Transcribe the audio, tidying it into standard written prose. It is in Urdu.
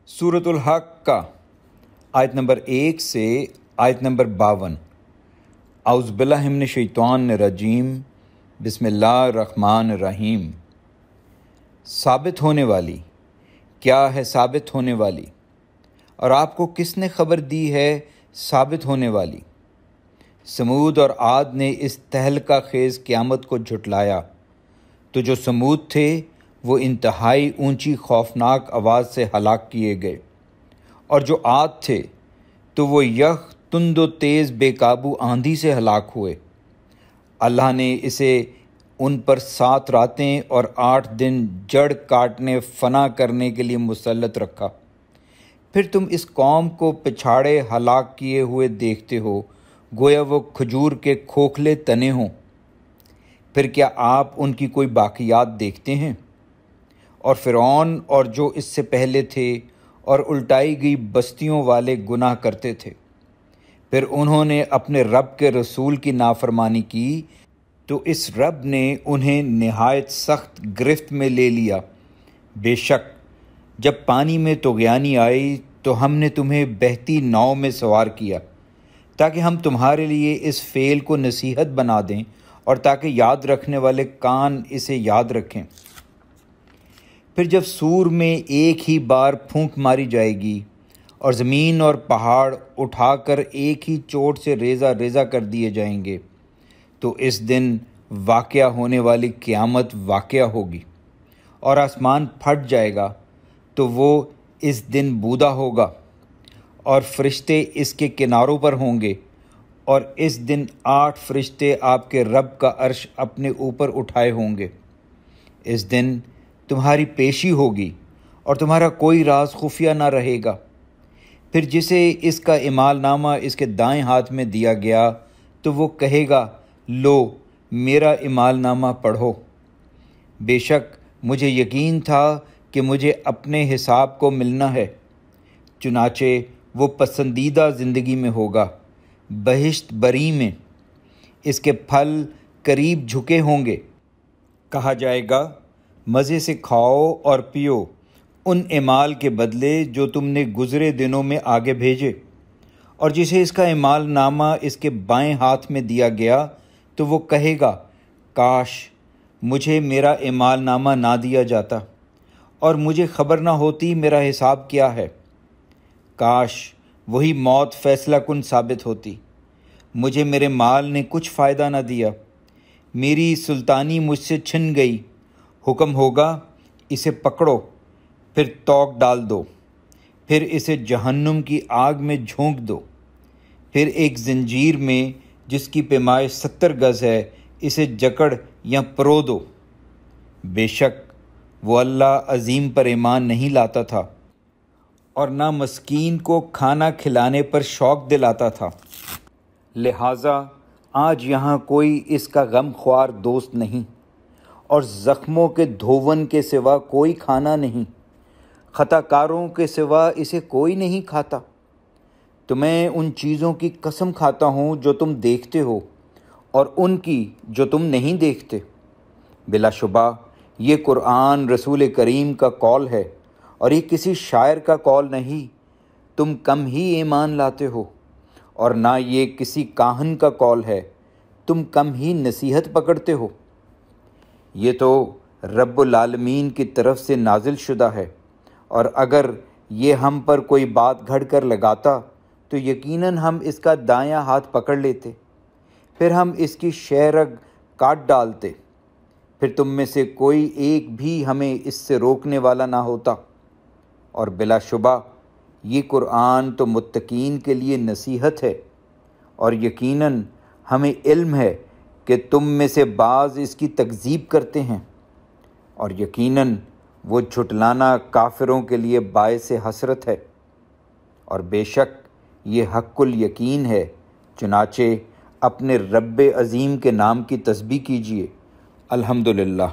سورۃ الحق آیت نمبر 1 سے آیت نمبر 52۔ اعوذ باللہ من الشیطان الرجیم، بسم اللہ الرحمن الرحیم۔ ثابت ہونے والی، کیا ہے ثابت ہونے والی؟ اور آپ کو کس نے خبر دی ہے ثابت ہونے والی؟ سمود اور عاد نے اس تہلکہ خیز قیامت کو جھٹلایا، تو جو سمود تھے وہ انتہائی اونچی خوفناک آواز سے ہلاک کیے گئے، اور جو عاد تھے تو وہ یک تند و تیز بے قابو آندھی سے ہلاک ہوئے۔ اللہ نے اسے ان پر 7 راتیں اور 8 دن جڑ کاٹنے فنا کرنے کے لیے مسلط رکھا۔ پھر تم اس قوم کو پچھاڑے ہلاک کیے ہوئے دیکھتے ہو، گویا وہ کھجور کے کھوکھلے تنے ہوں۔ پھر کیا آپ ان کی کوئی باقیات دیکھتے ہیں؟ اور فرعون اور جو اس سے پہلے تھے اور الٹائی گئی بستیوں والے گناہ کرتے تھے۔ پھر انہوں نے اپنے رب کے رسول کی نافرمانی کی تو اس رب نے انہیں نہایت سخت گرفت میں لے لیا۔ بے شک جب پانی میں طغیانی آئی تو ہم نے تمہیں بہتی ناؤ میں سوار کیا، تاکہ ہم تمہارے لیے اس فعل کو نصیحت بنا دیں اور تاکہ یاد رکھنے والے کان اسے یاد رکھیں۔ پھر جب سور میں ایک ہی بار پھونک ماری جائے گی اور زمین اور پہاڑ اٹھا کر ایک ہی چوٹ سے ریزہ ریزہ کر دیے جائیں گے، تو اس دن واقعہ ہونے والی قیامت واقعہ ہوگی، اور آسمان پھٹ جائے گا تو وہ اس دن بودا ہوگا، اور فرشتے اس کے کناروں پر ہوں گے، اور اس دن 8 فرشتے آپ کے رب کا عرش اپنے اوپر اٹھائے ہوں گے۔ اس دن تمہاری پیشی ہوگی اور تمہارا کوئی راز خفیہ نہ رہے گا۔ پھر جسے اس کا اعمال نامہ اس کے دائیں ہاتھ میں دیا گیا تو وہ کہے گا، لو میرا اعمال نامہ پڑھو۔ بے شک مجھے یقین تھا کہ مجھے اپنے حساب کو ملنا ہے، چنانچہ وہ پسندیدہ زندگی میں ہوگا، بہشت بری میں، اس کے پھل قریب جھکے ہوں گے۔ کہا جائے گا، مزے سے کھاؤ اور پیو ان اعمال کے بدلے جو تم نے گزرے دنوں میں آگے بھیجے۔ اور جسے اس کا اعمال نامہ اس کے بائیں ہاتھ میں دیا گیا تو وہ کہے گا، کاش مجھے میرا اعمال نامہ نہ دیا جاتا اور مجھے خبر نہ ہوتی میرا حساب کیا ہے۔ کاش وہی موت فیصلہ کن ثابت ہوتی، مجھے میرے مال نے کچھ فائدہ نہ دیا، میری سلطانی مجھ سے چھن گئی۔ حکم ہوگا، اسے پکڑو، پھر توق ڈال دو، پھر اسے جہنم کی آگ میں جھونک دو، پھر ایک زنجیر میں جس کی پیمائش 70 گز ہے اسے جکڑ یا پرو دو۔ بے شک وہ اللہ عظیم پر ایمان نہیں لاتا تھا اور نہ مسکین کو کھانا کھلانے پر شوق دلاتا تھا، لہٰذا آج یہاں کوئی اس کا غم خوار دوست نہیں، اور زخموں کے دھون کے سوا کوئی کھانا نہیں، خطا کاروں کے سوا اسے کوئی نہیں کھاتا۔ تو میں ان چیزوں کی قسم کھاتا ہوں جو تم دیکھتے ہو اور ان کی جو تم نہیں دیکھتے۔ بلا شبہ یہ قرآن رسول کریم کا قول ہے اور یہ کسی شاعر کا قول نہیں، تم کم ہی ایمان لاتے ہو، اور نہ یہ کسی کاہن کا قول ہے، تم کم ہی نصیحت پکڑتے ہو۔ یہ تو رب العالمین کی طرف سے نازل شدہ ہے، اور اگر یہ ہم پر کوئی بات گھڑ کر لگاتا تو یقیناً ہم اس کا دایاں ہاتھ پکڑ لیتے، پھر ہم اس کی شہ رگ کاٹ ڈالتے، پھر تم میں سے کوئی ایک بھی ہمیں اس سے روکنے والا نہ ہوتا۔ اور بلا شبہ یہ قرآن تو متقین کے لیے نصیحت ہے، اور یقیناً ہمیں علم ہے کہ تم میں سے بعض اس کی تکذیب کرتے ہیں، اور یقیناً وہ جھٹلانا کافروں کے لیے باعث حسرت ہے۔ اور بے شک یہ حق الیقین ہے، چنانچہ اپنے رب عظیم کے نام کی تسبیح کیجیے۔ الحمدللہ۔